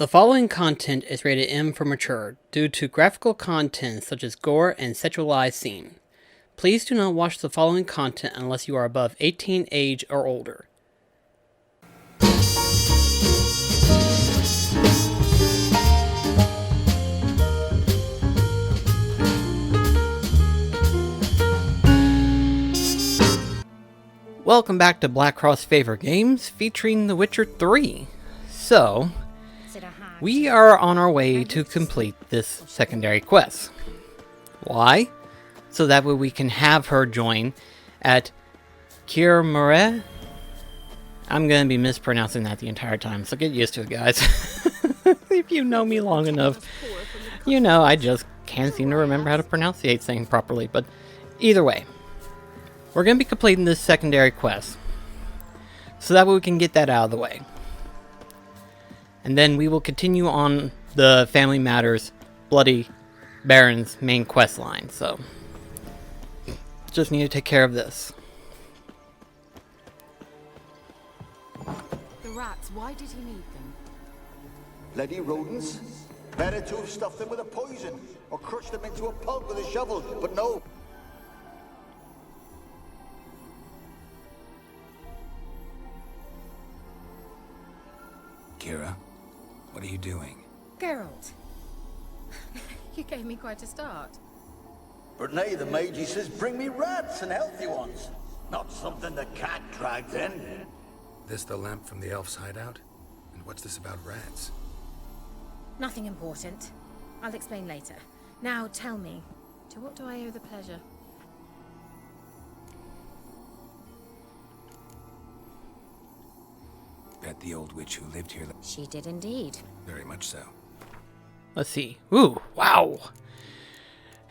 The following content is rated M for mature due to graphical content such as gore and sexualized scene. Please do not watch the following content unless you are above 18 age or older. Welcome back to BlackCross Favorite Games featuring The Witcher 3. So, we are on our way to complete this secondary quest. Why? So that way we can have her join at Kirmare. I'm going to be mispronouncing that the entire time, so get used to it, guys. If you know me long enough, you know I just can't seem to remember how to pronunciate things properly. But either way, we're going to be completing this secondary quest, so that way we can get that out of the way. And then we will continue on the Family Matters Bloody Baron's main quest line, so just need to take care of this. The rats, why did he need them? Bloody rodents? Better to have stuffed them with a poison, or crushed them into a pulp with a shovel, but no. Kira, what are you doing? Geralt. You gave me quite a start. But nay, the mage says, bring me rats and healthy ones. Not something the cat dragged in. This the lamp from the elf's hideout? And what's this about rats? Nothing important. I'll explain later. Now tell me, to what do I owe the pleasure? Bet the old witch who lived here. She did indeed. Very much so. Let's see. Ooh, wow.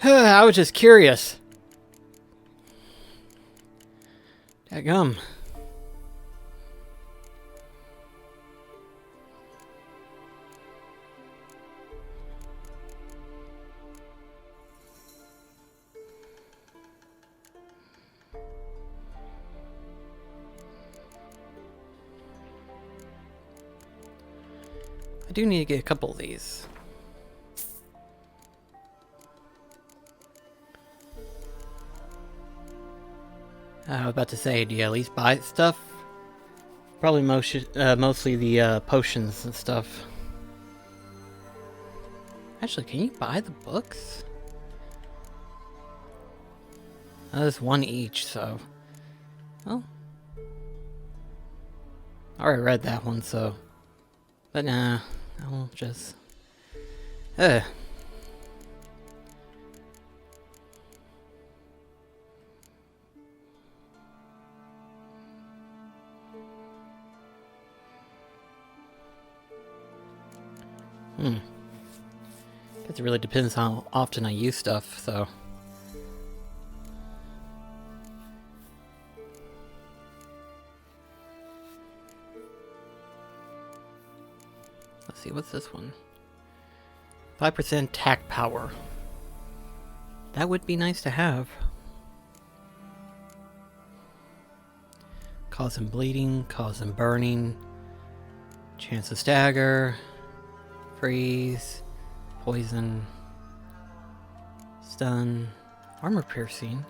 I was just curious. Daggum. I do need to get a couple of these. I was about to say, do you at least buy stuff? Probably mostly the potions and stuff. Actually, can you buy the books? There's one each, so... Well... I already read that one, so... But nah, I'll just... Guess it really depends how often I use stuff, so... Let's see, what's this one? 5% attack power. That would be nice to have. Causing bleeding, causing burning, chance to stagger, freeze, poison, stun, armor piercing.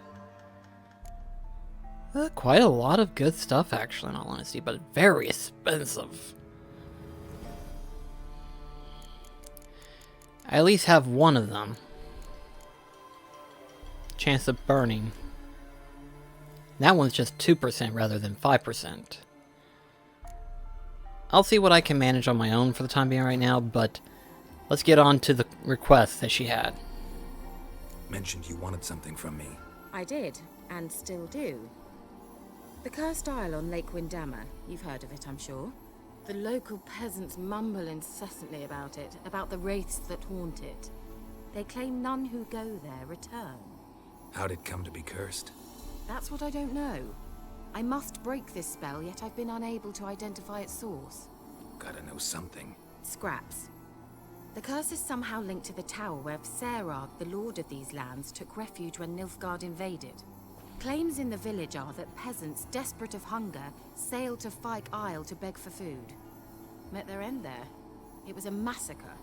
Quite a lot of good stuff, actually, in all honesty, but very expensive. I at least have one of them. Chance of burning. That one's just 2% rather than 5%. I'll see what I can manage on my own for the time being right now, but let's get on to the request that she had. Mentioned you wanted something from me. I did, and still do. The cursed isle on Lake Windammer. You've heard of it, I'm sure. The local peasants mumble incessantly about it, about the wraiths that haunt it. They claim none who go there return. How'd it come to be cursed? That's what I don't know. I must break this spell, yet I've been unable to identify its source. Gotta know something. Scraps. The curse is somehow linked to the tower where Serag, the lord of these lands, took refuge when Nilfgaard invaded. Claims in the village are that peasants, desperate of hunger, sailed to Fyke Isle to beg for food. Met their end there. It was a massacre.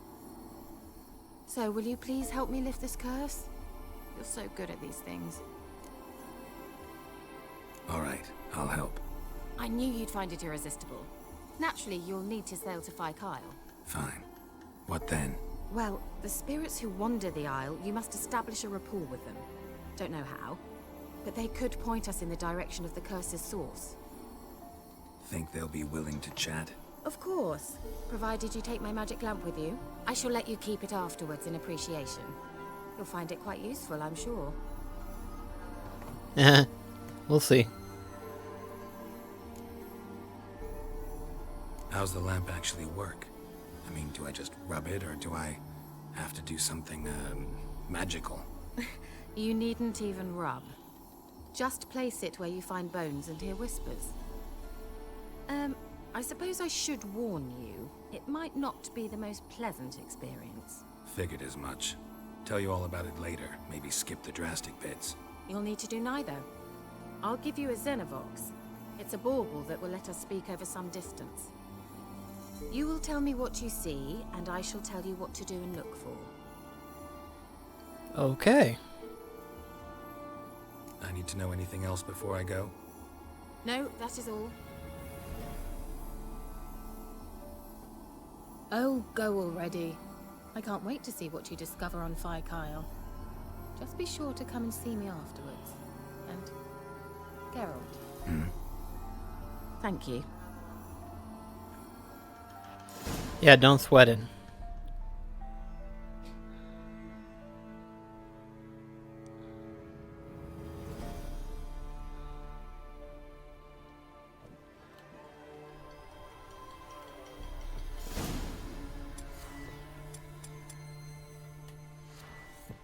So, will you please help me lift this curse? You're so good at these things. All right, I'll help. I knew you'd find it irresistible. Naturally, you'll need to sail to Phi Kyle. Fine. What then? Well, the spirits who wander the Isle, you must establish a rapport with them. Don't know how, but they could point us in the direction of the curse's source. Think they'll be willing to chat? Of course, provided you take my magic lamp with you. I shall let you keep it afterwards in appreciation. You'll find it quite useful, I'm sure. We'll see. How's the lamp actually work? I mean, do I just rub it, or do I have to do something, magical? You needn't even rub. Just place it where you find bones and hear whispers. I suppose I should warn you. It might not be the most pleasant experience. Figured as much. Tell you all about it later. Maybe skip the drastic bits. You'll need to do neither. I'll give you a Xenovox. It's a bauble that will let us speak over some distance. You will tell me what you see, and I shall tell you what to do and look for. Okay. I need to know anything else before I go? No, that is all. Oh, go already. I can't wait to see what you discover on Phi Kyle. Just be sure to come and see me afterwards. And Geralt. Thank you. Yeah, don't sweat it.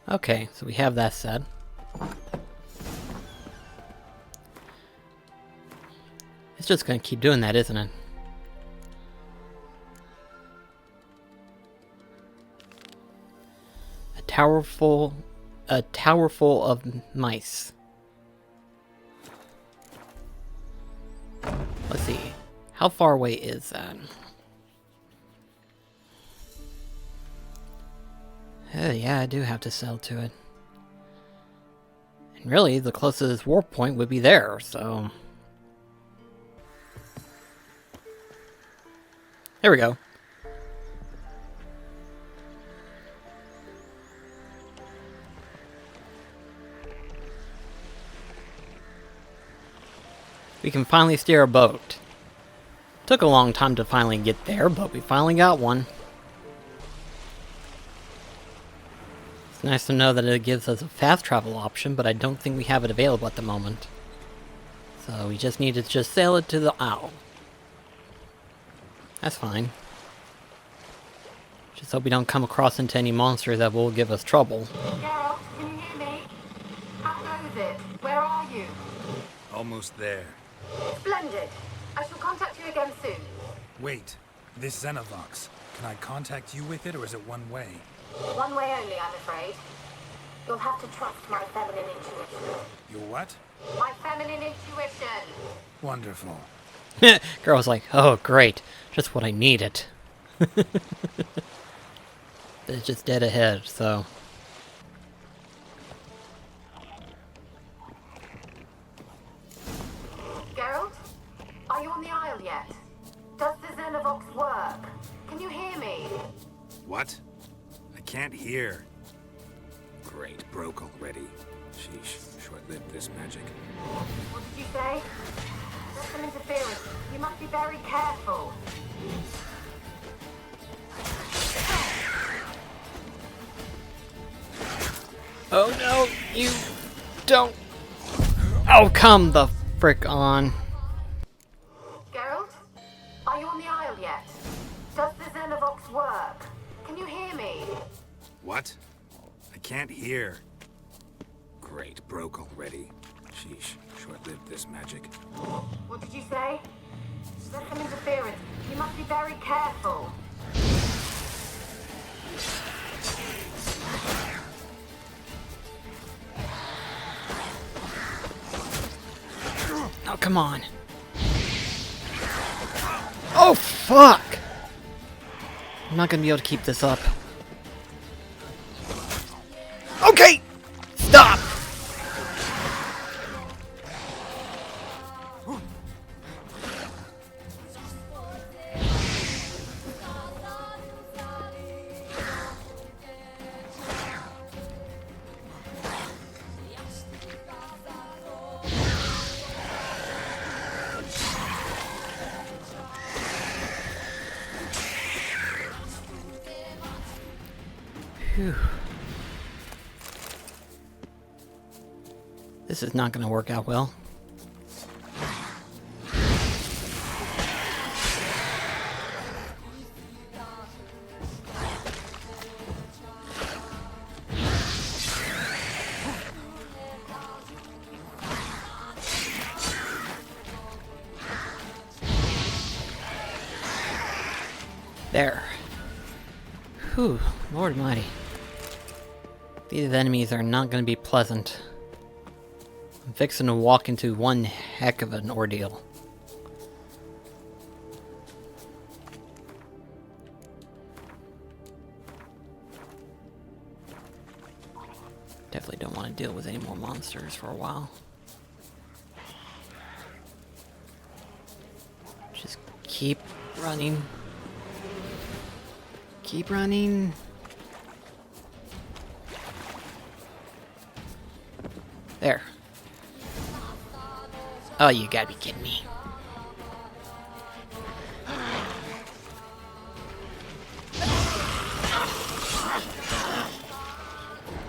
Okay, so we have that said. It's just gonna keep doing that, isn't it? A tower full of mice. Let's see. How far away is that? Yeah, I do have to sail to it. And really, the closest warp point would be there, so... There we go. We can finally steer a boat. Took a long time to finally get there, but we finally got one. It's nice to know that it gives us a fast travel option, but I don't think we have it available at the moment. So we just need to just sail it to the Isle. That's fine. Just hope we don't come across into any monsters that will give us trouble. Geralt, can you hear me? How goes it? Where are you? Almost there. Splendid. I shall contact you again soon. Wait, this Xenovox. Can I contact you with it, or is it one way? One way only, I'm afraid. You'll have to trust my feminine intuition. Your what? My feminine intuition. Wonderful. Girl was like, oh great, just what I needed. It's just dead ahead, so... Geralt? Are you on the Isle yet? Does the Xenovox work? Can you hear me? What? I can't hear. Great, broke already. Sheesh, short-lived this magic. What did you say? There's some interference. You must be very careful. Oh no, you don't... Oh, come the frick on. Geralt? Are you on the Isle yet? Does the Xenovox work? Can you hear me? What? I can't hear. Great, broke already. Sheesh, short-lived this magic. What did you say? There's some interference. You must be very careful. Oh, come on. Oh, fuck! I'm not gonna be able to keep this up. Okay! Stop! Phew. This is not going to work out well. There. Whew, Lord Almighty. These enemies are not going to be pleasant. I'm fixing to walk into one heck of an ordeal. Definitely don't want to deal with any more monsters for a while. Just keep running. Keep running. There. Oh, you gotta be kidding me.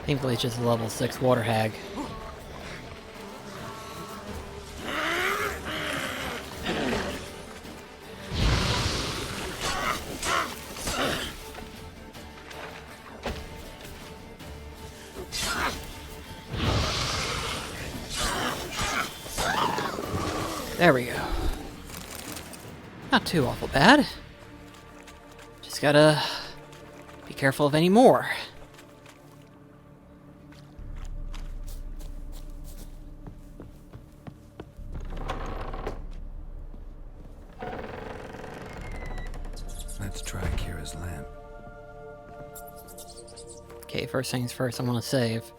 Thankfully, it's just a level 6 water hag. There we go. Not too awful bad. Just gotta be careful of any more. Let's try Kira's lamp. Okay, first things first, I want to save.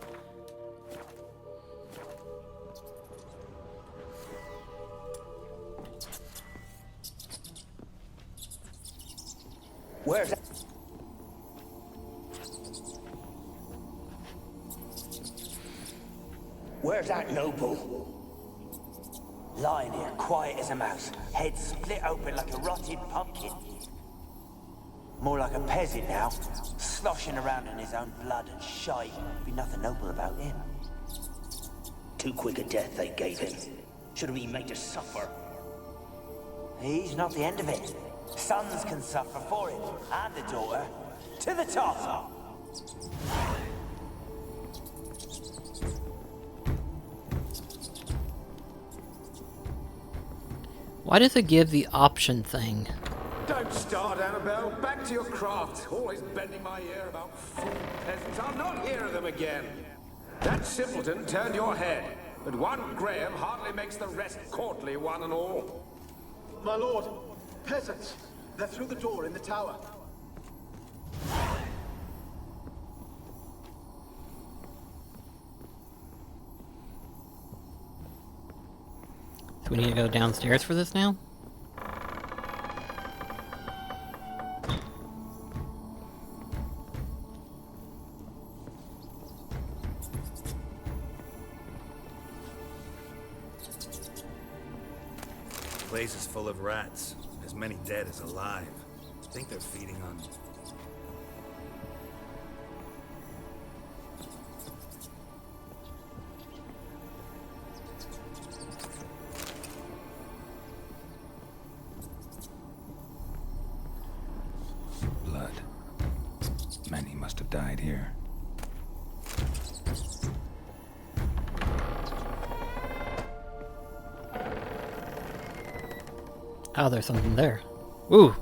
Where's that? Where's that noble? Lying here, quiet as a mouse, head split open like a rotted pumpkin. More like a peasant now, sloshing around in his own blood and shite. Be nothing noble about him. Too quick a death they gave him. Should have been made to suffer. He's not the end of it. Sons can suffer for him, and the daughter. To the top! Why does it give the option thing? Don't start, Annabelle. Back to your craft. Always bending my ear about fool peasants. I'll not hear of them again. That simpleton turned your head, but one Graham hardly makes the rest courtly, one and all. My lord, peasants. They're through the door in the tower. So we need to go downstairs for this now? The place is full of rats. As many dead as alive. I think they're feeding on... blood. Many must have died here. Oh, there's something there. Ooh.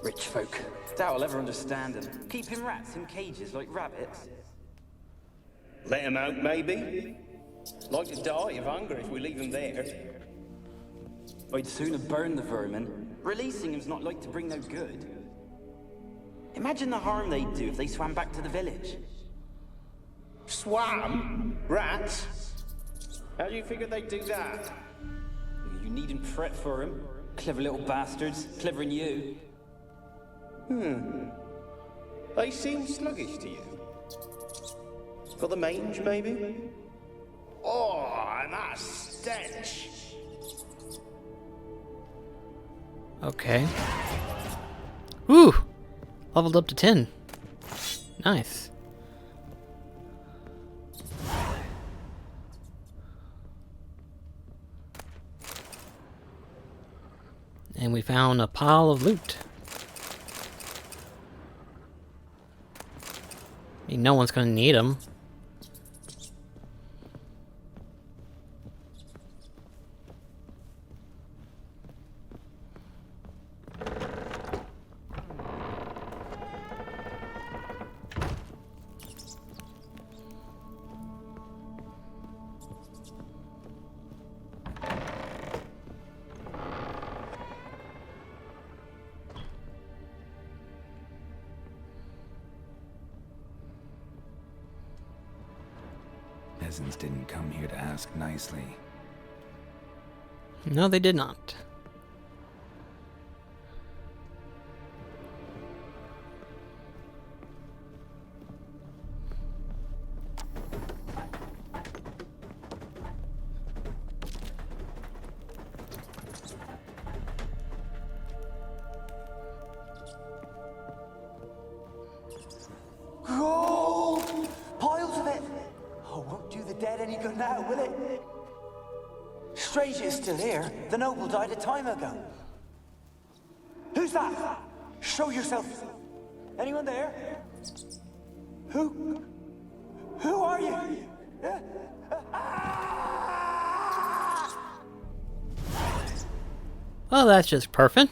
Rich folk. Doubt I'll ever understand them. Keeping rats in cages like rabbits. Let them out, maybe? Like to die of hunger if we leave them there. I'd sooner burn the vermin. Releasing him's not like to bring no good. Imagine the harm they'd do if they swam back to the village. Swam? Rats? How do you figure they'd do that? You needn't fret for him. Clever little bastards. Clever than you. They seem sluggish to you. Got the mange, maybe? Oh, and that stench! Okay. Woo! Leveled up to 10. Nice. And we found a pile of loot. I mean, no one's gonna need them. Peasants didn't come here to ask nicely. No, they did not. Gold! Piles of it! Oh, won't do the dead any good now, will it? Strange it's still here. The noble died a time ago. Who's that? Show yourself. Anyone there? Who? Who are you? Well, that's just perfect.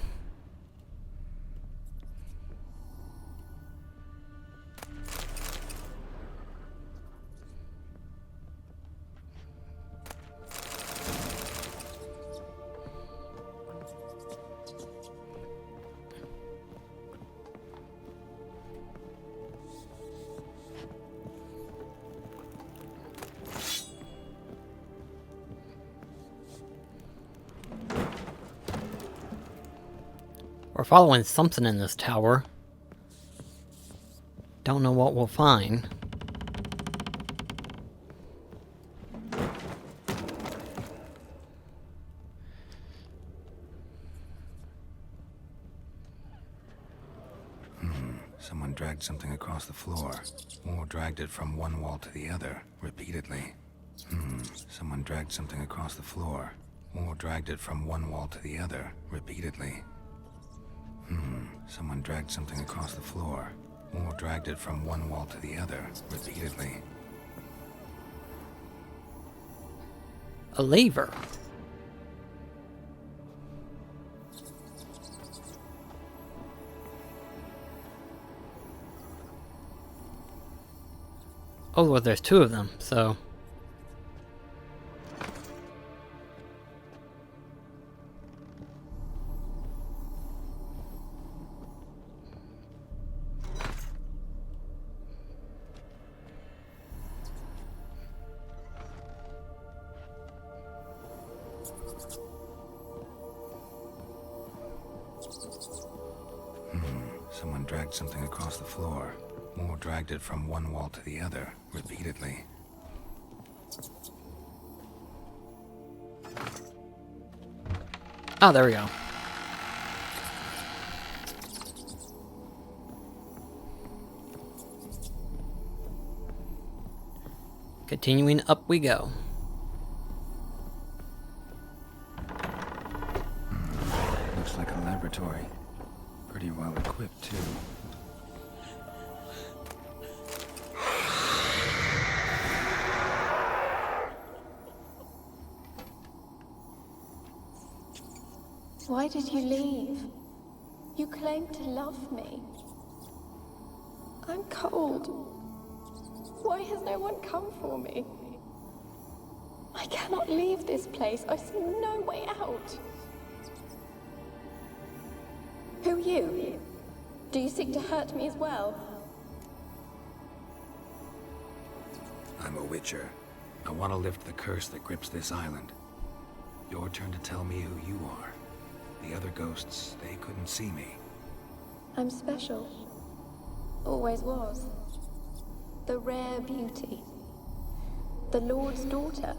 We're following something in this tower. Don't know what we'll find. Someone dragged something across the floor, or dragged it from one wall to the other, repeatedly. Someone dragged something across the floor, or dragged it from one wall to the other, repeatedly. Someone dragged something across the floor, or dragged it from one wall to the other, repeatedly. A lever. Oh, well, there's two of them, so... Someone dragged something across the floor, or dragged it from one wall to the other, repeatedly. Oh, there we go. Continuing up we go. Looks like a laboratory. Pretty well equipped, too. Why did you leave? You claimed to love me. I'm cold. Why has no one come for me? I cannot leave this place. I see no way out. you? Do you seek to hurt me as well? I'm a witcher. I want to lift the curse that grips this island. Your turn to tell me who you are. The other ghosts, they couldn't see me. I'm special. Always was. The rare beauty. The Lord's daughter.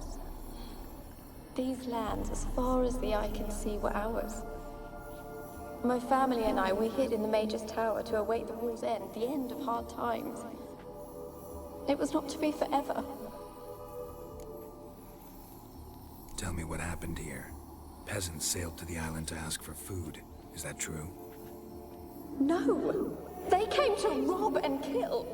These lands, as far as the eye can see, were ours. My family and I, we hid in the Mage's Tower to await the war's end, the end of hard times. It was not to be forever. Tell me what happened here. Peasants sailed to the island to ask for food. Is that true? No! They came to rob and kill.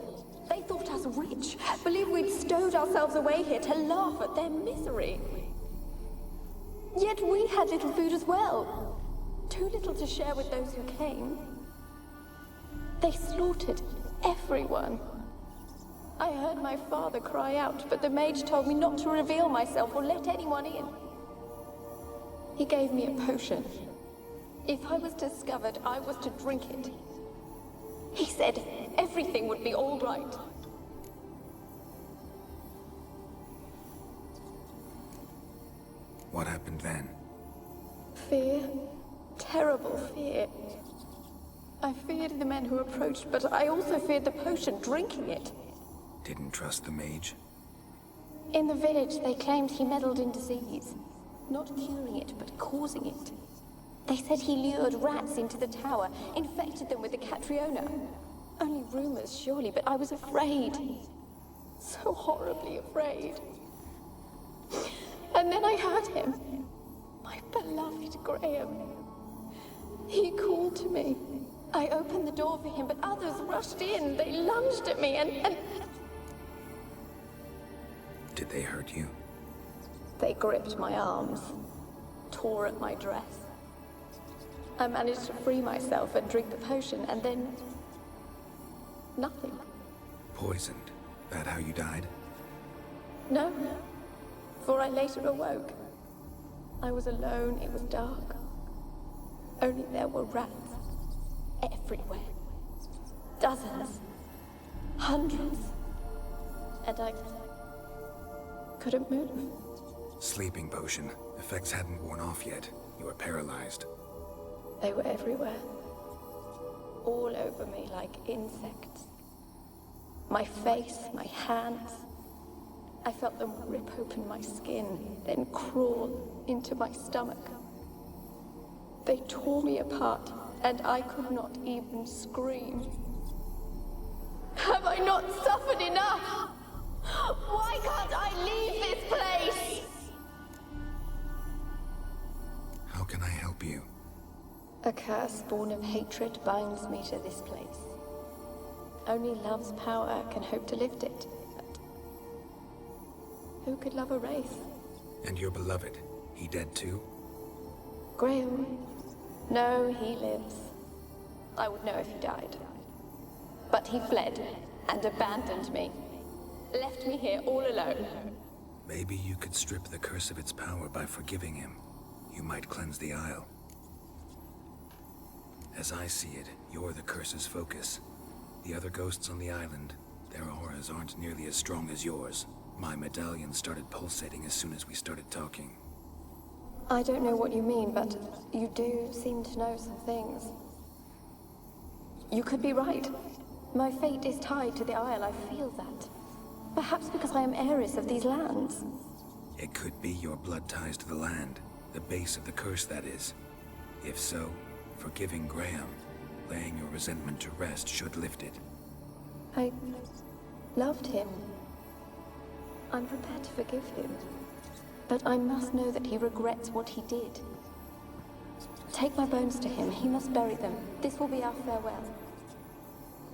They thought us rich, believed we'd stowed ourselves away here to laugh at their misery. Yet we had little food as well. Too little to share with those who came. They slaughtered everyone. I heard my father cry out, but the mage told me not to reveal myself or let anyone in. He gave me a potion. If I was discovered, I was to drink it. He said everything would be all right. What happened then? Fear. Terrible fear. I feared the men who approached, but I also feared the potion, drinking it. Didn't trust the mage? In the village, they claimed he meddled in disease. Not curing it, but causing it. They said he lured rats into the tower, infected them with the Catriona. Only rumors, surely, but I was afraid. So horribly afraid. And then I heard him. My beloved Graham. He called to me. I opened the door for him, but others rushed in. They lunged at me and... Did they hurt you? They gripped my arms, tore at my dress. I managed to free myself and drink the potion, and then... nothing. Poisoned? That how you died? No, for I later awoke. I was alone, it was dark. Only there were rats. Everywhere. Dozens. Hundreds. And I... couldn't move. Sleeping potion. Effects hadn't worn off yet. You were paralyzed. They were everywhere. All over me like insects. My face, my hands. I felt them rip open my skin, then crawl into my stomach. They tore me apart, and I could not even scream. Have I not suffered enough? Why can't I leave this place? How can I help you? A curse born of hatred binds me to this place. Only love's power can hope to lift it. But who could love a wraith? And your beloved, he dead too? Graham? No, he lives. I would know if he died. But he fled and abandoned me. Left me here all alone. Maybe you could strip the curse of its power by forgiving him. You might cleanse the Isle. As I see it, you're the curse's focus. The other ghosts on the island, their auras aren't nearly as strong as yours. My medallion started pulsating as soon as we started talking. I don't know what you mean, but you do seem to know some things. You could be right. My fate is tied to the Isle, I feel that. Perhaps because I am heiress of these lands. It could be your blood ties to the land. The base of the curse, that is. If so, forgiving Graham, laying your resentment to rest should lift it. I loved him. I'm prepared to forgive him. But I must know that he regrets what he did. Take my bones to him. He must bury them. This will be our farewell.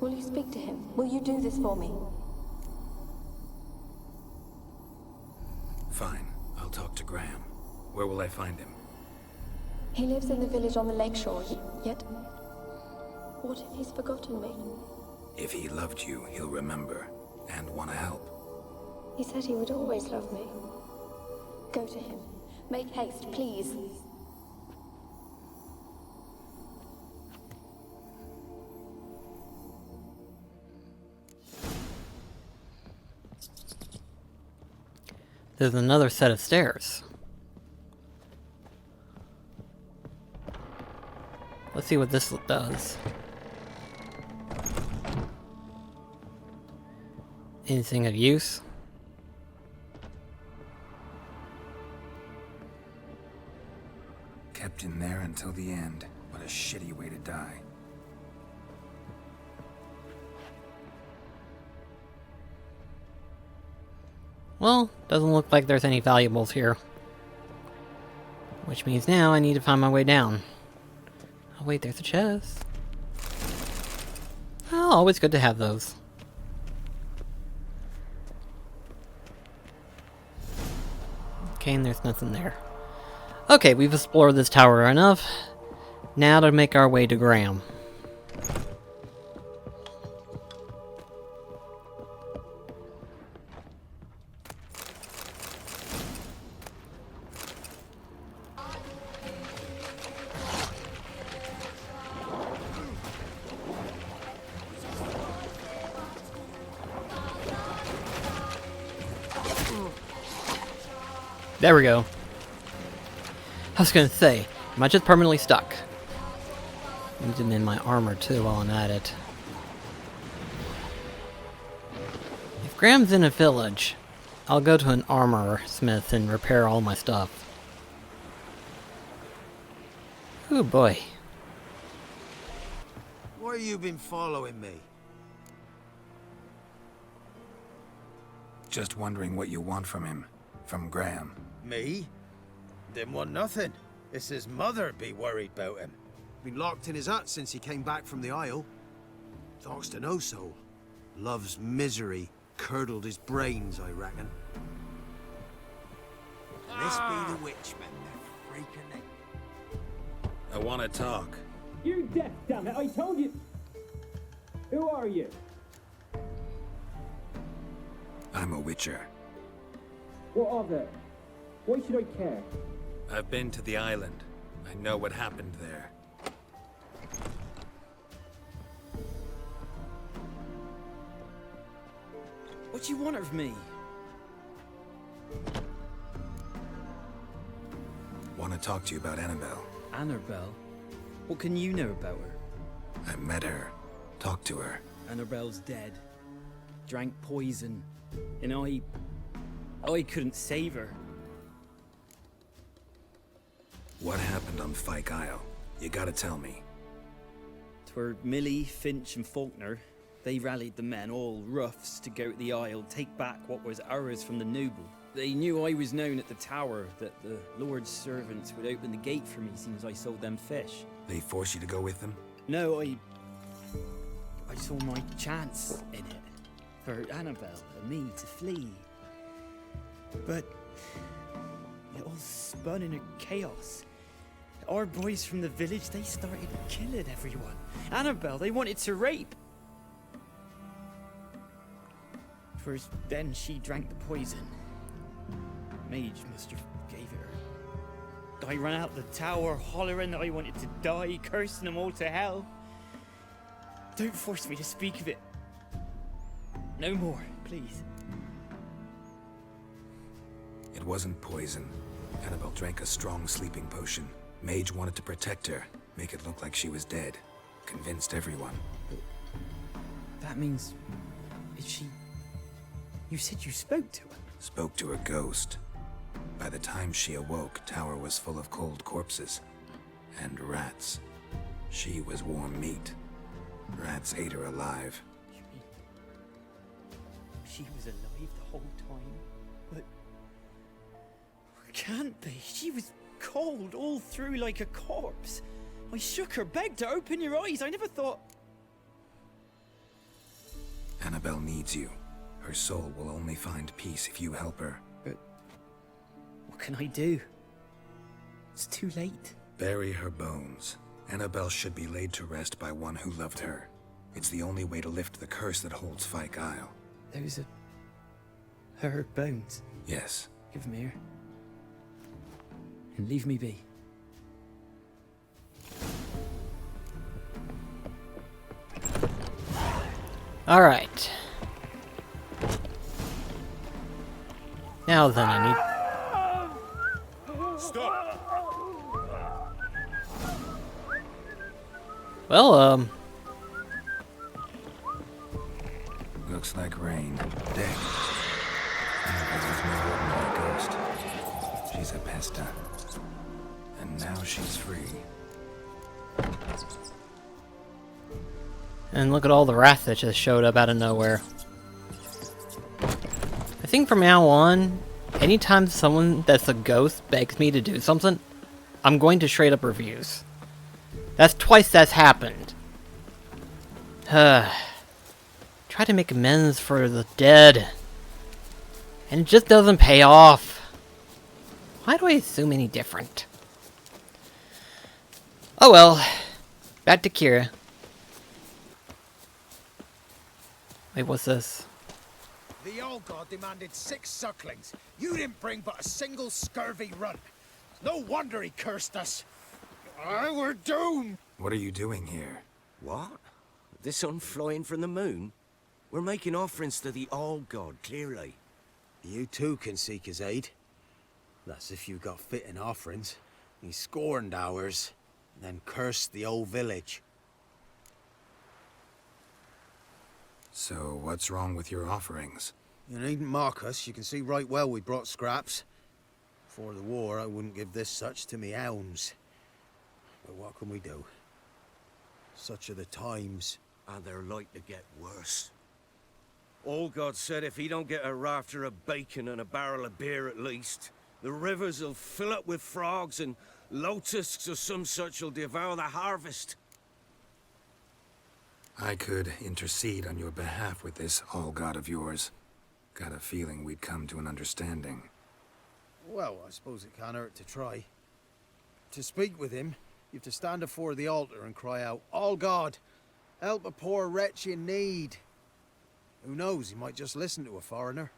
Will you speak to him? Will you do this for me? Fine. I'll talk to Graham. Where will I find him? He lives in the village on the lakeshore, yet... what if he's forgotten me? If he loved you, he'll remember, and want to help. He said he would always love me. Go to him. Make haste, please. there's another set of stairs. Let's see what this does. Anything of use? Kept in there until the end. What a shitty way to die. Well, doesn't look like there's any valuables here. Which means now I need to find my way down. Oh wait, there's a chest. Oh, always good to have those. Okay, and there's nothing there. Okay, we've explored this tower enough. Now to make our way to Graham. There we go. I was gonna say, am I just permanently stuck? Need to mend my armor too while I'm at it. If Graham's in a village, I'll go to an armor smith and repair all my stuff. Oh boy. Why you been following me? Just wondering what you want from him. From Graham. Me? Didn't want nothing. It's his mother be worried about him. Been locked in his hut since he came back from the Isle. Talks to no soul. Love's misery curdled his brains, I reckon. This be the witchman, the freaking thing. I want to talk. You're deaf, damn it! I told you. Who are you? I'm a witcher. What of it? Why should I care? I've been to the island. I know what happened there. What do you want of me? Want to talk to you about Annabelle. Annabelle? What can you know about her? I met her. Talked to her. Annabelle's dead. Drank poison. And I couldn't save her. What happened on Fyke Isle? You gotta tell me. 'Twere Millie, Finch and Faulkner. They rallied the men, all roughs, to go to the Isle, take back what was ours from the noble. They knew I was known at the tower, that the Lord's servants would open the gate for me since I sold them fish. They forced you to go with them? No, I saw my chance in it. For Annabelle and me to flee. But it all spun in a chaos. Our boys from the village, they started killing everyone. Annabelle, they wanted to rape. First, then she drank the poison. Mage must have gave it her. I ran out the tower, hollering that I wanted to die, cursing them all to hell. Don't force me to speak of it. No more, please. It wasn't poison. Annabelle drank a strong sleeping potion. Mage wanted to protect her, make it look like she was dead. Convinced everyone. That means... is she... You said you spoke to her? Spoke to her ghost. By the time she awoke, tower was full of cold corpses. And rats. She was warm meat. Rats ate her alive. You mean... she was alive the whole time? But... can't be. She was cold all through like a corpse. I shook her, begged her, open your eyes. I never thought... Annabelle needs you. Her soul will only find peace if you help her. But... what can I do? It's too late. Bury her bones. Annabelle should be laid to rest by one who loved her. It's the only way to lift the curse that holds Fyke Isle. Those are... her bones. Yes. Give them here. And leave me be. Alright. Now then, I need... Stop! Well, Looks like rain. Dead. Annabelle's no ordinary ghost. She's a pesta. And now she's free. and look at all the wrath that just showed up out of nowhere. I think from now on, anytime someone that's a ghost begs me to do something, I'm going to straight up refuse. That's twice that's happened. Try to make amends for the dead. And it just doesn't pay off. Why do I assume any different? Oh well. Back to Kira. Wait, what's this? The old god demanded 6 sucklings. You didn't bring but a single scurvy run. No wonder he cursed us. We're doomed. What are you doing here? What? The sun flying from the moon? We're making offerings to the old god, clearly. You too can seek his aid. That's if you got fitting offerings. He scorned ours, then cursed the old village. So, what's wrong with your offerings? You needn't mock us. You can see right well we brought scraps. Before the war, I wouldn't give this such to me hounds. But what can we do? Such are the times. And they're like to get worse. Old God said if he don't get a rafter of bacon and a barrel of beer at least, the rivers will fill up with frogs and lotuses or some such will devour the harvest. I could intercede on your behalf with this all-god of yours. Got a feeling we'd come to an understanding. Well, I suppose it can't hurt to try. To speak with him, you have to stand before the altar and cry out, "All God, help a poor wretch in need." Who knows, he might just listen to a foreigner.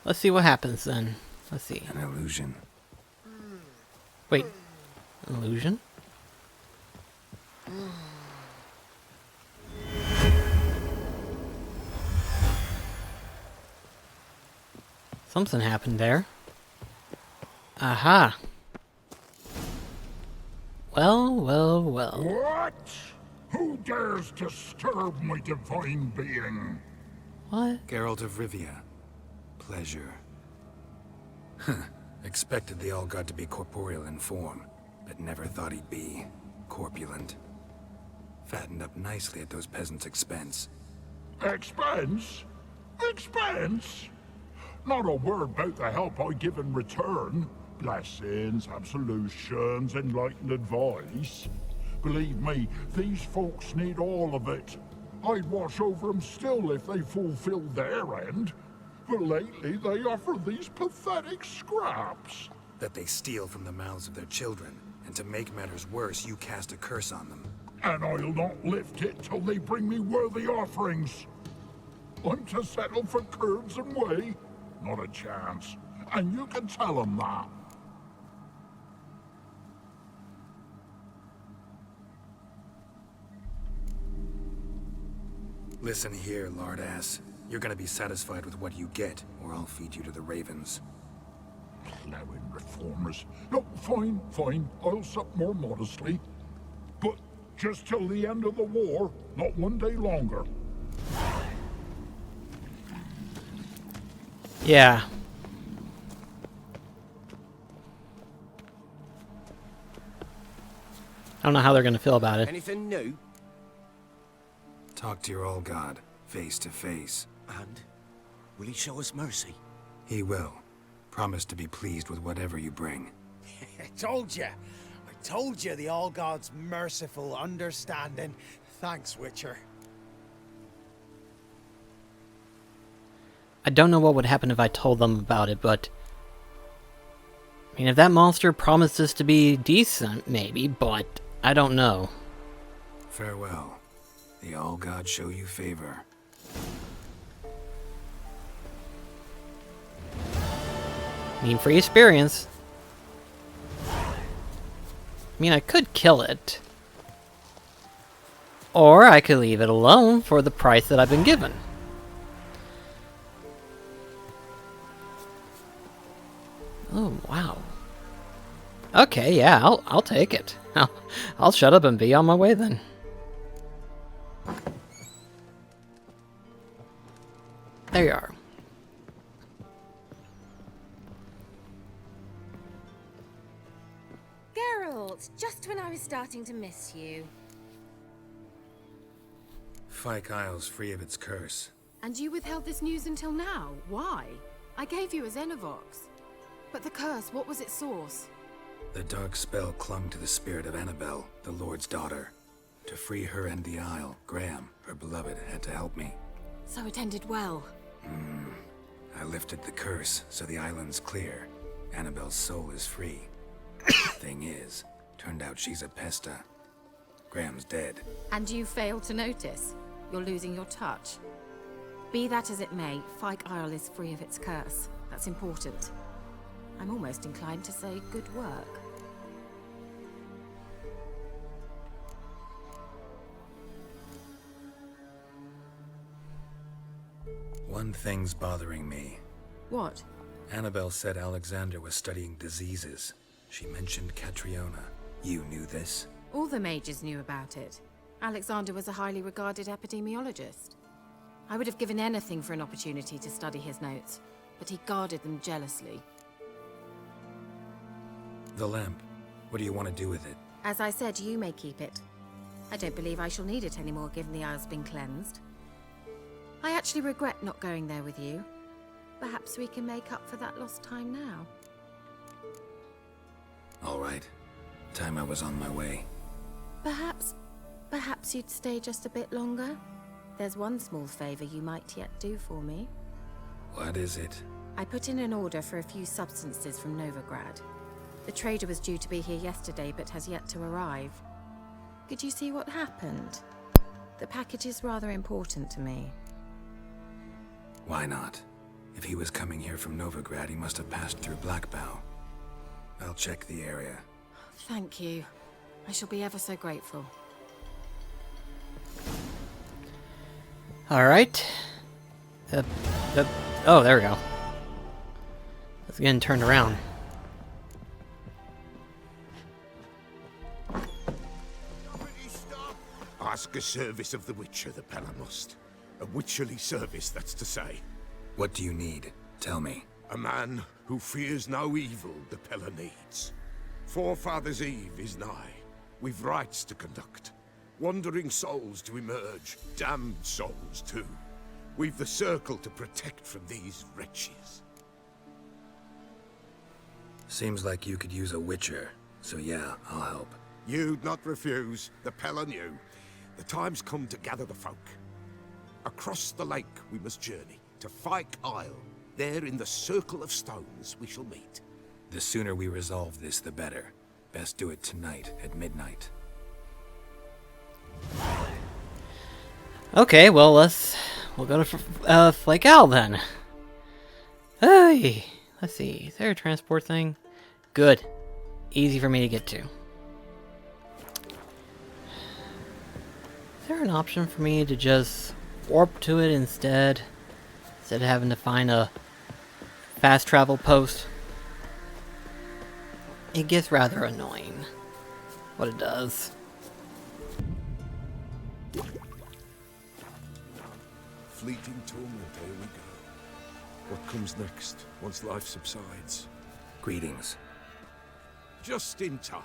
Let's see what happens then. Let's see. An illusion. Wait. Illusion? Something happened there. Aha. Well, well, well. What? Who dares disturb my divine being? What? Geralt of Rivia. Pleasure. Expected the all-god to be corporeal in form, but never thought he'd be corpulent. Fattened up nicely at those peasants' expense. Expense? Expense? Not a word about the help I give in return. Blessings, absolutions, enlightened advice. Believe me, these folks need all of it. I'd watch over them still if they fulfilled their end. But lately they offer these pathetic scraps. That they steal from the mouths of their children, and to make matters worse, you cast a curse on them. And I'll not lift it till they bring me worthy offerings. I'm to settle for curds and whey? Not a chance. And you can tell them that. Listen here, lardass. You're gonna be satisfied with what you get, or I'll feed you to the ravens. Plowing reformers. No, fine, fine. I'll sup more modestly. But just till the end of the war, not one day longer. Yeah. I don't know how they're gonna feel about it. Anything new? Talk to your all-god, face to face. And will he show us mercy? He will. Promise to be pleased with whatever you bring. I told you the all god's merciful, understanding. Thanks, Witcher. I don't know what would happen if I told them about it, but... I mean, if that monster promises to be decent, maybe, but I don't know. Farewell. The all-god show you favor. I mean, free experience. I mean, I could kill it. Or I could leave it alone for the price that I've been given. Oh, wow. Okay, yeah, I'll take it. I'll shut up and be on my way then. There you are. Geralt, just when I was starting to miss you. Fyke Isle's free of its curse. And you withheld this news until now. Why? I gave you a Xenovox. But the curse, what was its source? The dark spell clung to the spirit of Annabelle, the Lord's daughter. To free her and the Isle, Graham, her beloved, had to help me. So it ended well. I lifted the curse, so the island's clear. Annabelle's soul is free. Thing is, turned out she's a pesta. Graham's dead. And you failed to notice. You're losing your touch. Be that as it may, Fyke Isle is free of its curse. That's important. I'm almost inclined to say good work. One thing's bothering me. What? Annabelle said Alexander was studying diseases. She mentioned Catriona. You knew this? All the mages knew about it. Alexander was a highly regarded epidemiologist. I would have given anything for an opportunity to study his notes, but he guarded them jealously. The lamp. What do you want to do with it? As I said, you may keep it. I don't believe I shall need it anymore, given the Isle's been cleansed. I actually regret not going there with you. Perhaps we can make up for that lost time now. All right. Time I was on my way. Perhaps you'd stay just a bit longer? There's one small favor you might yet do for me. What is it? I put in an order for a few substances from Novigrad. The trader was due to be here yesterday, but has yet to arrive. Could you see what happened? The package is rather important to me. Why not? If he was coming here from Novigrad, he must have passed through Blackbow. I'll check the area. Thank you. I shall be ever so grateful. Alright. Oh, there we go. It's getting turned around. Ask a service of the Witcher, the Pella must. A witcherly service, that's to say. What do you need? Tell me. A man who fears no evil the Pella needs. Forefathers' Eve is nigh. We've rites to conduct. Wandering souls to emerge. Damned souls, too. We've the circle to protect from these wretches. Seems like you could use a witcher. So yeah, I'll help. You'd not refuse. The Pella knew. The time's come to gather the folk. Across the lake we must journey, to Fyke Isle. There in the circle of stones we shall meet. The sooner we resolve this, the better. Best do it tonight at midnight. Okay, well, we'll go to Fyke Isle then. Hey, let's see. Is there a transport thing? Good. Easy for me to get to. Is there an option for me to just warp to it instead of having to find a fast travel post? It gets rather annoying what it does. Fleeting torment, here we go. What comes next, once life subsides? Greetings. Just in time.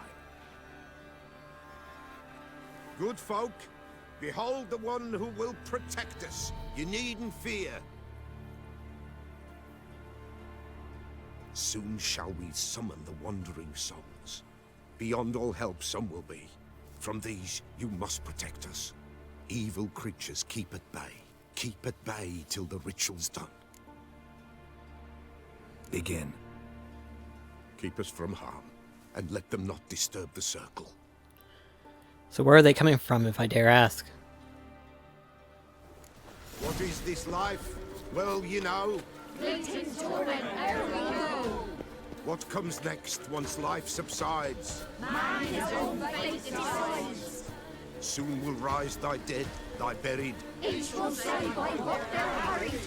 Good folk, behold the one who will protect us. You needn't fear. Soon shall we summon the wandering souls. Beyond all help some will be. From these you must protect us. Evil creatures keep at bay. Keep at bay till the ritual's done. Begin. Keep us from harm, and let them not disturb the circle. So where are they coming from, if I dare ask? What is this life? Well, you know. Fleeting torment, ere we go. What comes next once life subsides? Man his own fate decides. Soon will rise thy dead, thy buried. Each will say by what they're hurried.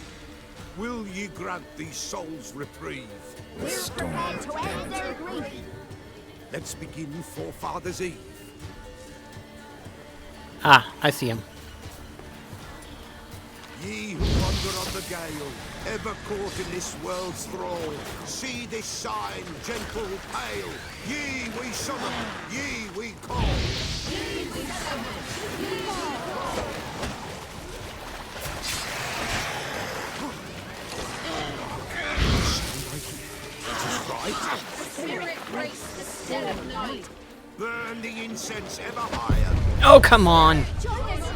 Will ye grant these souls reprieve? We're prepared to end their grief. Let's begin Forefathers' Eve. Ah, I see him. Ye who wander on the gale, ever caught in this world's thrall, see this sign, gentle, pale. Ye we summon, ye we call. Ye we summon, ye we call. Right? Spirit grace the still of night. Burn the incense ever higher. Oh, come on. Join us.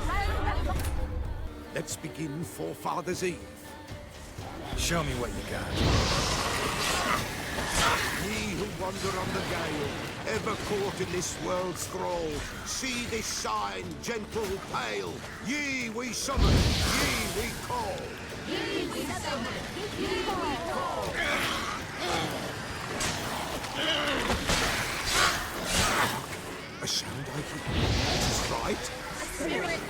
Let's begin Forefathers' Eve. Show me what you got. Ye who wander on the gale, ever caught in this world's thrall, see this sign, gentle, pale. Ye we summon, ye we call. Ye we summon, ye we call. A sound I hear. This is right. Spirit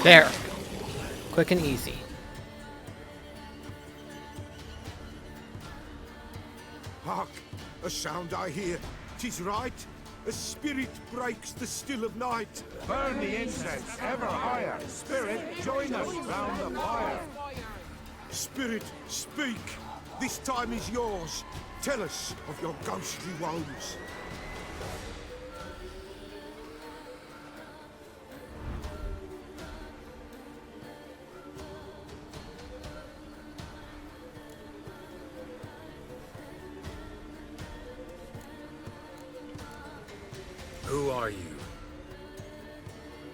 There. Quick and easy. Hark! A sound I hear. 'Tis right. A spirit breaks the still of night. Burn the incense ever higher. Spirit, join us round the fire. Spirit, speak. This time is yours. Tell us of your ghostly woes. Who are you?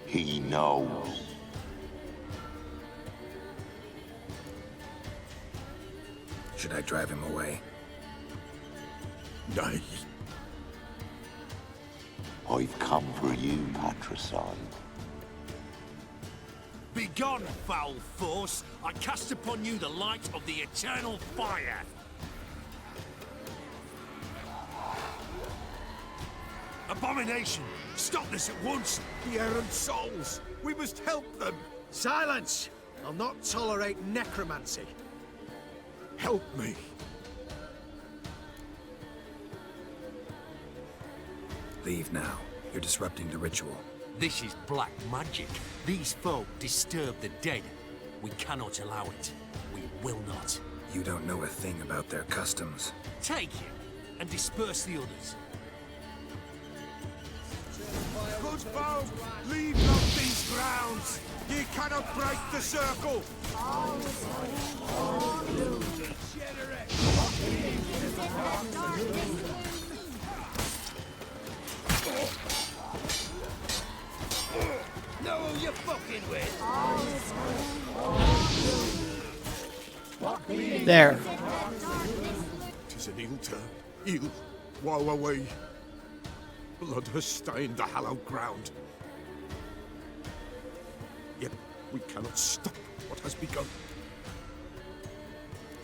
He knows. Should I drive him away? Nay. I've come for you, patricide. Begone, foul force! I cast upon you the light of the eternal fire! Abomination! Stop this at once! The errant souls. We must help them. Silence! I'll not tolerate necromancy. Help me. Leave now. You're disrupting the ritual. This is black magic. These folk disturb the dead. We cannot allow it. We will not. You don't know a thing about their customs. Take him and disperse the others. Good folk, leave not these grounds. Ye cannot break the circle. Know who you're fucking with. There. 'Tis an ill turn. Ill. Woe away. Blood has stained the hallowed ground. Yet we cannot stop what has begun.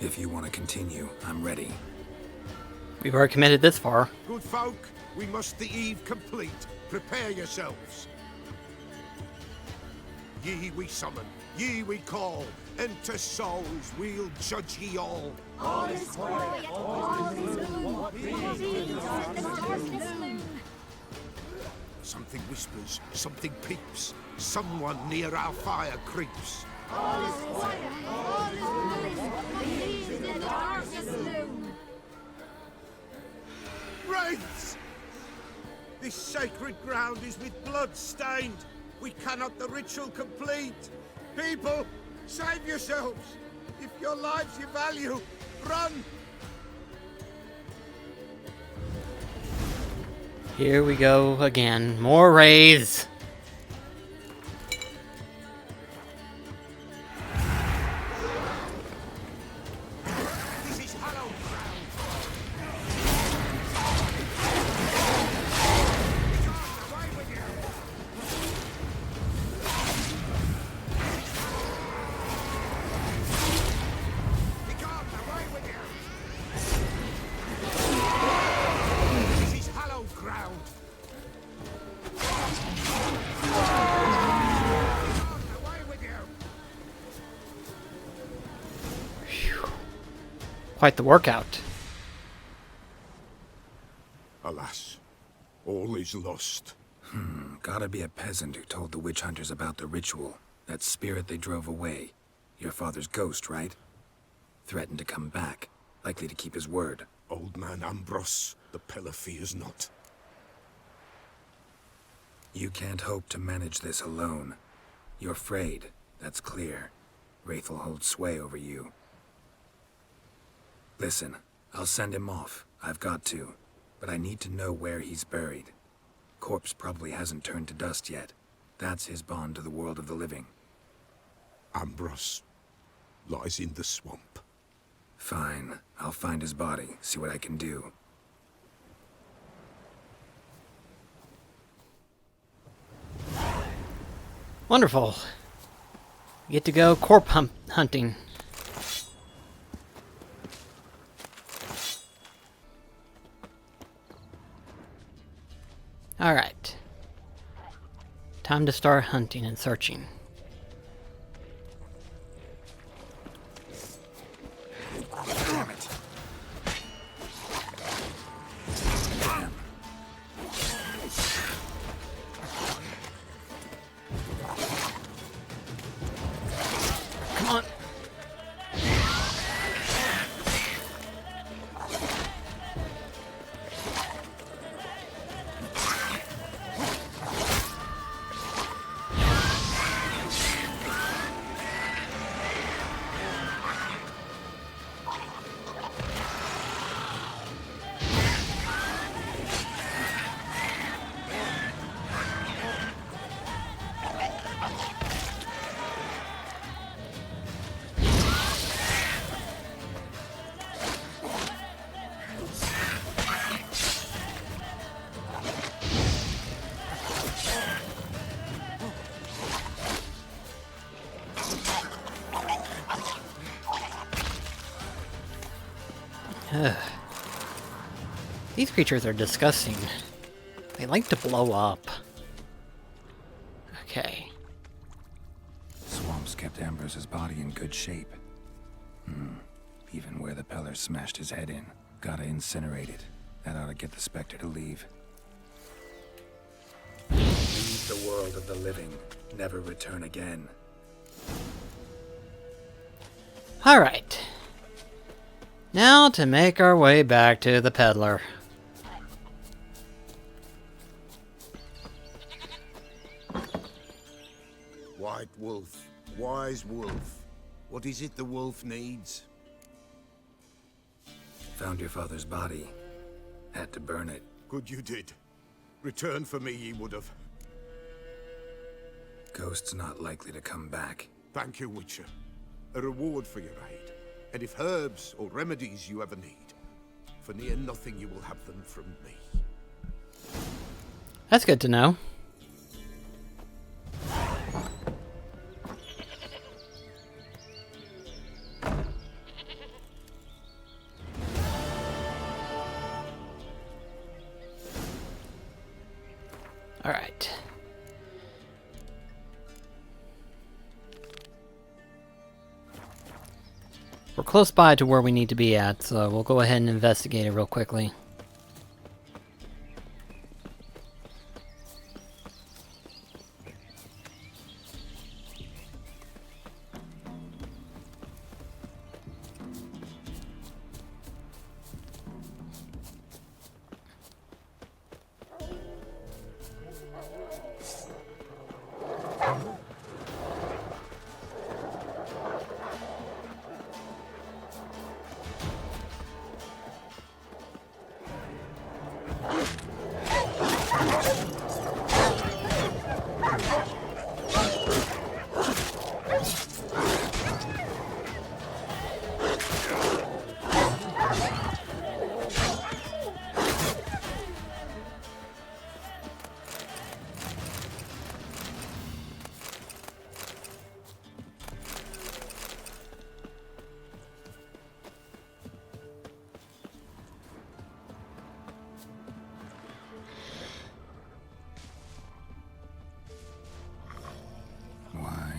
If you want to continue, I'm ready. We've already committed this far. Good folk, we must the eve complete. Prepare yourselves. Ye we summon, ye we call. Enter souls, we'll judge ye all. All is quiet, all is gloom. Revealed in the darkness loom. Something whispers, something peeps. Someone near our fire creeps. All is quiet, all is gloom. Revealed in the darkness loom. Wraiths! This sacred ground is with blood stained. We cannot the ritual complete. People, save yourselves. If your lives you value, run. Here we go again. More raids. This is hallowed ground. Quite the workout. Alas, all is lost. Gotta be a peasant who told the witch hunters about the ritual. That spirit they drove away. Your father's ghost, right? Threatened to come back. Likely to keep his word. Old man Ambrose, the pillar fears not. You can't hope to manage this alone. You're afraid, that's clear. Wraith will hold sway over you. Listen, I'll send him off. I've got to. But I need to know where he's buried. Corpse probably hasn't turned to dust yet. That's his bond to the world of the living. Ambrose lies in the swamp. Fine. I'll find his body, see what I can do. Wonderful. Get to go corpse hunting. Alright. Time to start hunting and searching. Damn it. Damn. Come on. These creatures are disgusting. They like to blow up. Okay. Swamps kept Ambrose's body in good shape. Even where the pillar smashed his head in. Gotta incinerate it. That ought to get the Spectre to leave. Leave the world of the living. Never return again. Alright. Now to make our way back to the peddler. White wolf, wise wolf. What is it the wolf needs? Found your father's body. Had to burn it. Good you did. Return for me ye would have. Ghost's not likely to come back. Thank you, Witcher. A reward for your aid. And if herbs or remedies you ever need, for near nothing you will have them from me. That's good to know. All right. We're close by to where we need to be at, so we'll go ahead and investigate it real quickly.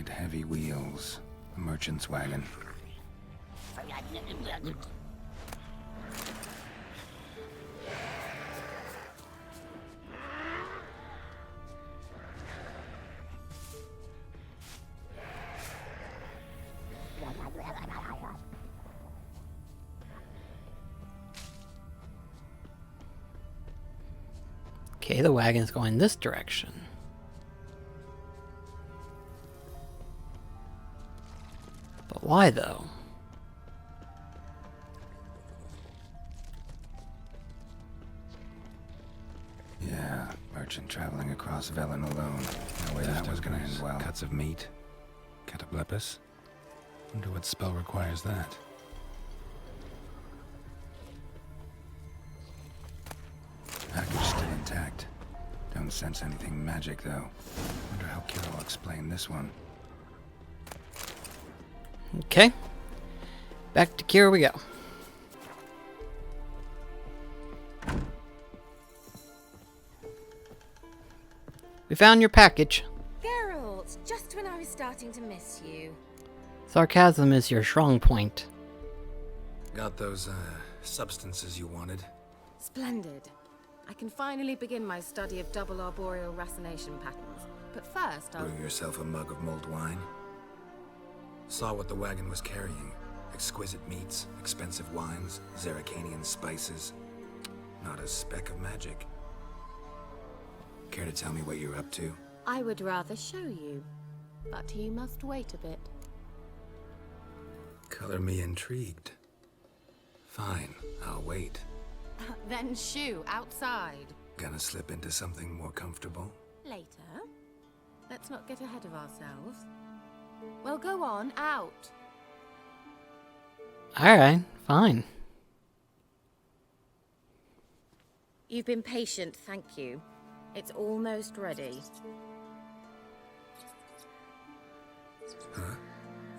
Heavy wheels. A merchant's wagon. Okay, the wagon's going this direction. But why, though? Yeah, merchant traveling across Velen alone. No way that was gonna end well. Cuts of meat. Cataplepis. Wonder what spell requires that. Package still intact. Don't sense anything magic, though. Wonder how Kira will explain this one. Okay. Back to Kira we go. We found your package. Geralt, just when I was starting to miss you. Sarcasm is your strong point. Got those, substances you wanted? Splendid. I can finally begin my study of double arboreal racination patterns. But first, I'll... Brew yourself a mug of mulled wine? Saw what the wagon was carrying. Exquisite meats, expensive wines, Zerrikanian spices. Not a speck of magic. Care to tell me what you're up to? I would rather show you, but you must wait a bit. Color me intrigued. Fine, I'll wait. Then shoo, outside. Gonna slip into something more comfortable? Later. Let's not get ahead of ourselves. Well, go on, out. Alright, fine. You've been patient, thank you. It's almost ready. Huh?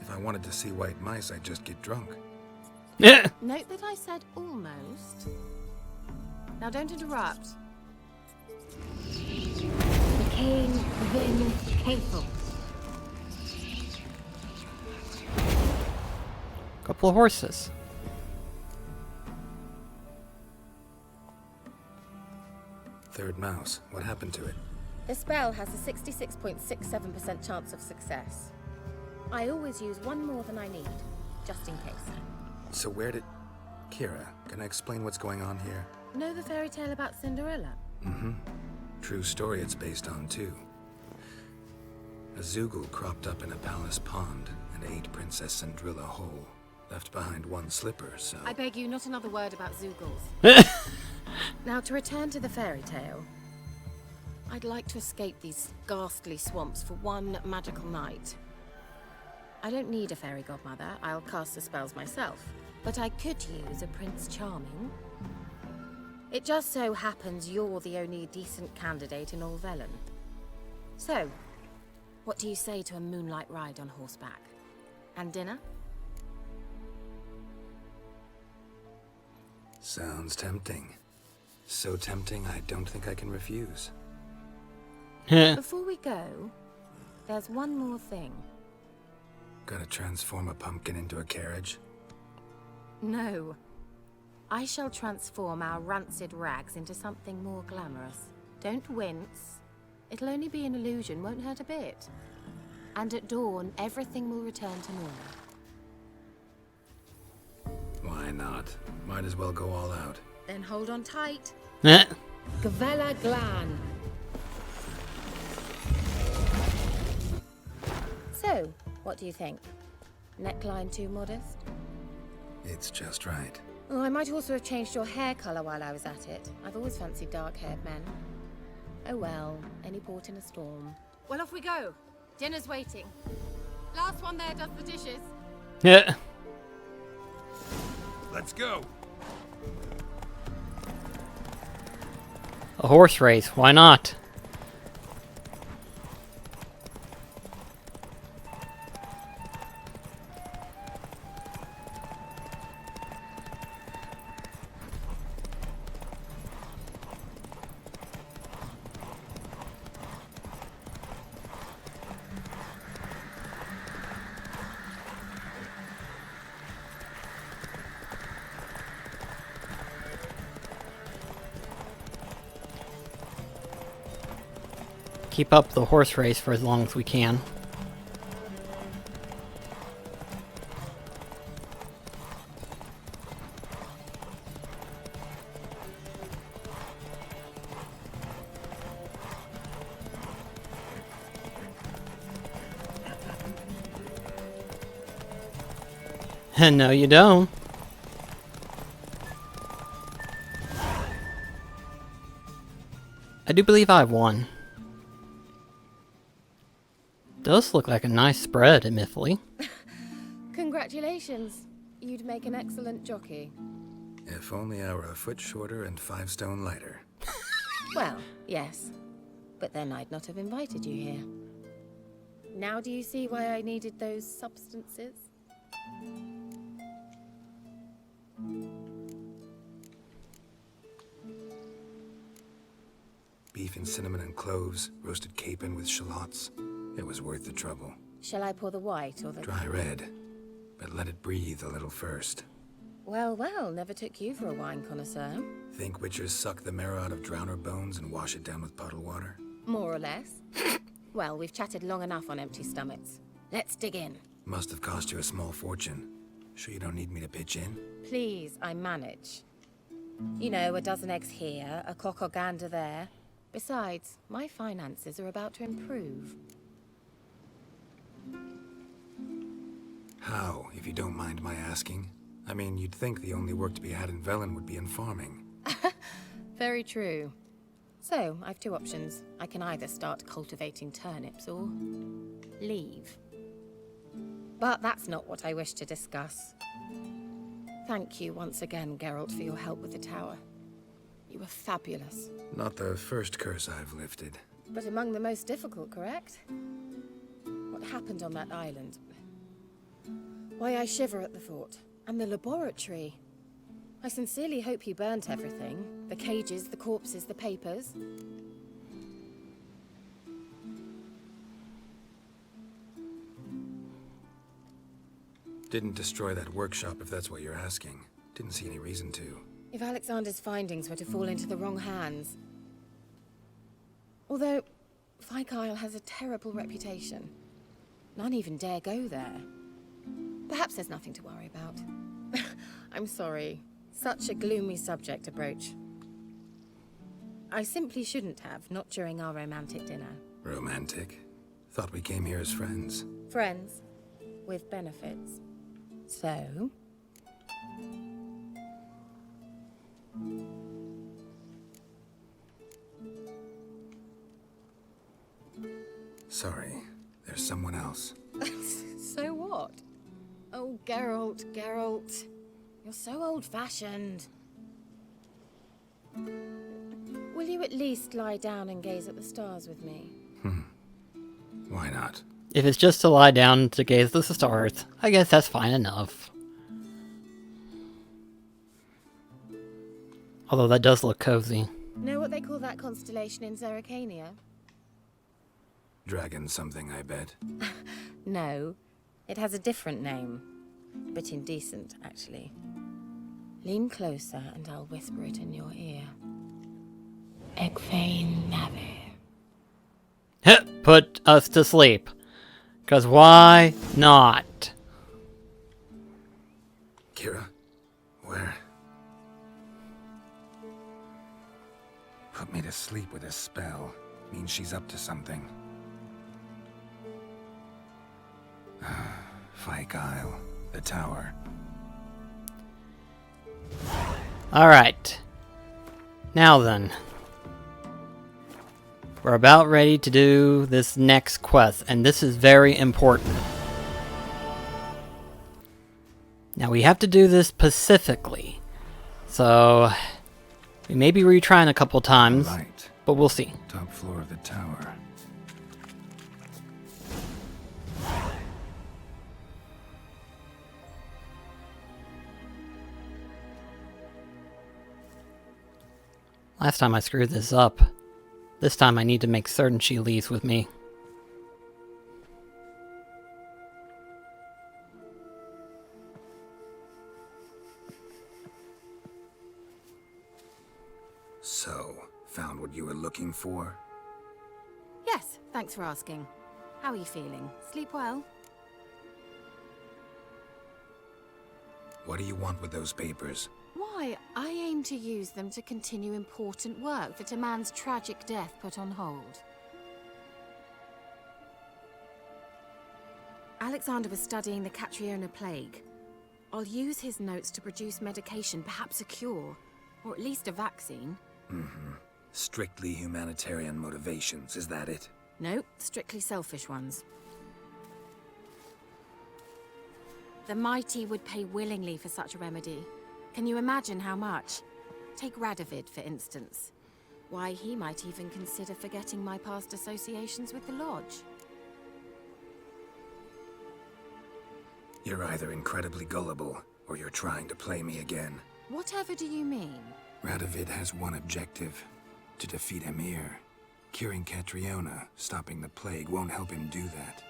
If I wanted to see white mice, I'd just get drunk. Note that I said almost. Now don't interrupt. Became Vin Hateful. Couple of horses. Third mouse. What happened to it? The spell has a 66.67% chance of success. I always use one more than I need, just in case. So where did... Kira, can I explain what's going on here? Know the fairy tale about Cinderella? Mm-hmm. True story it's based on, too. A Zoogle cropped up in a palace pond and ate Princess Cinderella whole. Left behind one slipper, so... I beg you, not another word about Zoogles. Now, to return to the fairy tale. I'd like to escape these ghastly swamps for one magical night. I don't need a fairy godmother, I'll cast the spells myself. But I could use a Prince Charming. It just so happens you're the only decent candidate in all Velen. So, what do you say to a moonlight ride on horseback? And dinner? Sounds tempting. So tempting, I don't think I can refuse. Before we go, there's one more thing. Gotta transform a pumpkin into a carriage? No. I shall transform our rancid rags into something more glamorous. Don't wince. It'll only be an illusion, won't hurt a bit. And at dawn, everything will return to normal. Why not? Might as well go all out. Then hold on tight. Eh? Gavella Glan. So, what do you think? Neckline too modest? It's just right. Oh, I might also have changed your hair colour while I was at it. I've always fancied dark-haired men. Oh well, any port in a storm. Well, off we go. Dinner's waiting. Last one there does the dishes. Yeah. Let's go. A horse race, why not? Keep up the horse race for as long as we can. No, you don't. I do believe I have one. Does look like a nice spread, admittedly. Congratulations. You'd make an excellent jockey. If only I were a foot shorter and 5 stone lighter. Well, yes. But then I'd not have invited you here. Now do you see why I needed those substances? Beef and cinnamon and cloves, roasted capon with shallots. It was worth the trouble. Shall I pour the white or the... Dry red, but let it breathe a little first. Well, well, never took you for a wine connoisseur. Think witchers suck the marrow out of drowner bones and wash it down with puddle water? More or less. Well, we've chatted long enough on empty stomachs. Let's dig in. Must have cost you a small fortune. Sure you don't need me to pitch in? Please, I manage. You know, a dozen eggs here, a cock or gander there. Besides, my finances are about to improve. How, if you don't mind my asking? I mean, you'd think the only work to be had in Velen would be in farming. Very true. So, I've two options. I can either start cultivating turnips or leave. But that's not what I wish to discuss. Thank you once again, Geralt, for your help with the tower. You were fabulous. Not the first curse I've lifted. But among the most difficult, correct? What happened on that island? Why, I shiver at the thought. And the laboratory. I sincerely hope you burnt everything. The cages, the corpses, the papers. Didn't destroy that workshop, if that's what you're asking. Didn't see any reason to. If Alexander's findings were to fall into the wrong hands... Although, Fyke Isle has a terrible reputation. None even dare go there. Perhaps there's nothing to worry about. I'm sorry. Such a gloomy subject to broach. I simply shouldn't have, not during our romantic dinner. Romantic? Thought we came here as friends. Friends. With benefits. So... Sorry, there's someone else. So what? Oh, Geralt, Geralt. You're so old-fashioned. Will you at least lie down and gaze at the stars with me? Why not? If it's just to lie down to gaze at the stars, I guess that's fine enough. Although that does look cozy. Know what they call that constellation in Zerrikania? Dragon something, I bet. No, it has a different name. A bit indecent, actually. Lean closer and I'll whisper it in your ear. Egfain Navir. Put us to sleep. 'Cause why not? Kira? Where? Put me to sleep with a spell. Means she's up to something. Fyke Isle. The tower. Alright. Now then. We're about ready to do this next quest, and this is very important. Now we have to do this specifically. So, we may be retrying a couple times, Right. but we'll see. Top floor of the tower. Last time I screwed this up. This time I need to make certain she leaves with me. So, found what you were looking for? Yes, thanks for asking. How are you feeling? Sleep well? What do you want with those papers? Why, I aim to use them to continue important work that a man's tragic death put on hold. Alexander was studying the Catriona plague. I'll use his notes to produce medication, perhaps a cure. Or at least a vaccine. Mm-hmm. Strictly humanitarian motivations, is that it? No, strictly selfish ones. The mighty would pay willingly for such a remedy. Can you imagine how much? Take Radovid, for instance. Why, he might even consider forgetting my past associations with the Lodge. You're either incredibly gullible, or you're trying to play me again. Whatever do you mean? Radovid has one objective: to defeat Emir. Curing Catriona, stopping the plague, won't help him do that.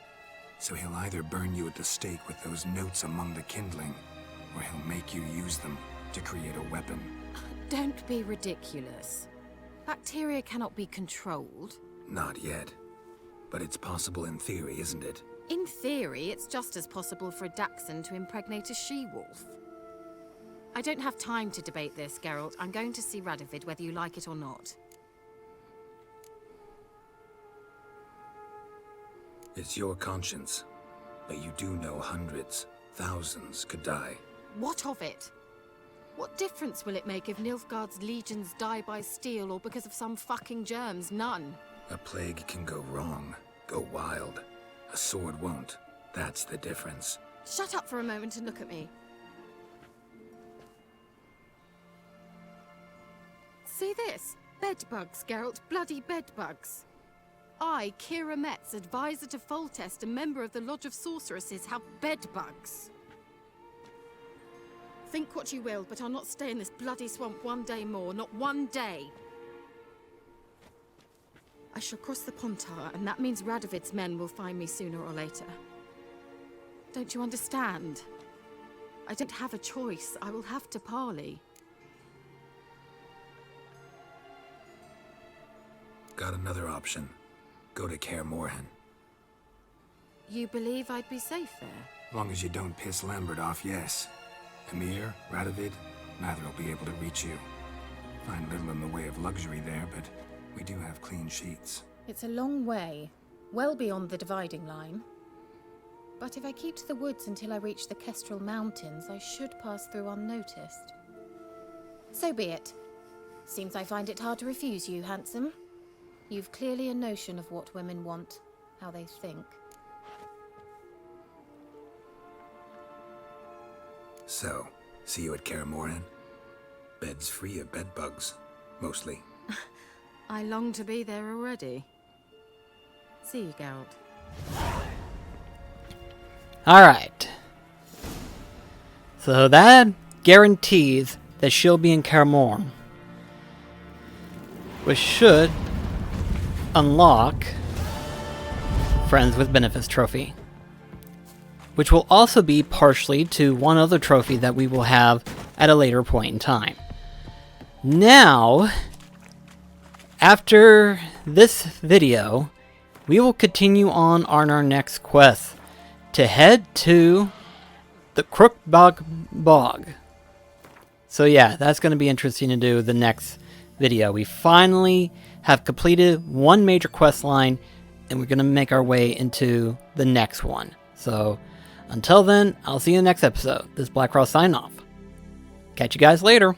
So he'll either burn you at the stake with those notes among the kindling, or he'll make you use them to create a weapon. Don't be ridiculous. Bacteria cannot be controlled. Not yet. But it's possible in theory, isn't it? In theory, it's just as possible for a Dachshund to impregnate a she-wolf. I don't have time to debate this, Geralt. I'm going to see Radovid whether you like it or not. It's your conscience. But you do know hundreds, thousands could die. What of it? What difference will it make if Nilfgaard's legions die by steel or because of some fucking germs? None. A plague can go wrong, go wild. A sword won't. That's the difference. Shut up for a moment and look at me. See this? Bedbugs, Geralt. Bloody bedbugs. I, Kira Metz, advisor to Foltest, a member of the Lodge of Sorceresses, have bedbugs. Think what you will, but I'll not stay in this bloody swamp one day more. Not one day. I shall cross the Pontar, and that means Radovid's men will find me sooner or later. Don't you understand? I don't have a choice. I will have to parley. Got another option. Go to Kaer Morhen. You believe I'd be safe there? Long as you don't piss Lambert off, yes. Emir, Radovid, neither will be able to reach you. Find little in the way of luxury there, but we do have clean sheets. It's a long way, well beyond the dividing line. But if I keep to the woods until I reach the Kestrel Mountains, I should pass through unnoticed. So be it. Seems I find it hard to refuse you, handsome. You've clearly a notion of what women want, how they think. So, see you at Kaer Morhen? Beds free of bedbugs, mostly. I long to be there already. See you, Geralt. Alright. So that guarantees that she'll be in Kaer Morhen, which should unlock Friends with Benefits trophy, which will also be partially to one other trophy that we will have at a later point in time. Now, after this video, we will continue on our next quest to head to the Crookbog Bog. So yeah, that's going to be interesting to do the next video. We finally have completed one major quest line, and we're going to make our way into the next one. So until then, I'll see you in the next episode. This is BlackCross signing off. Catch you guys later.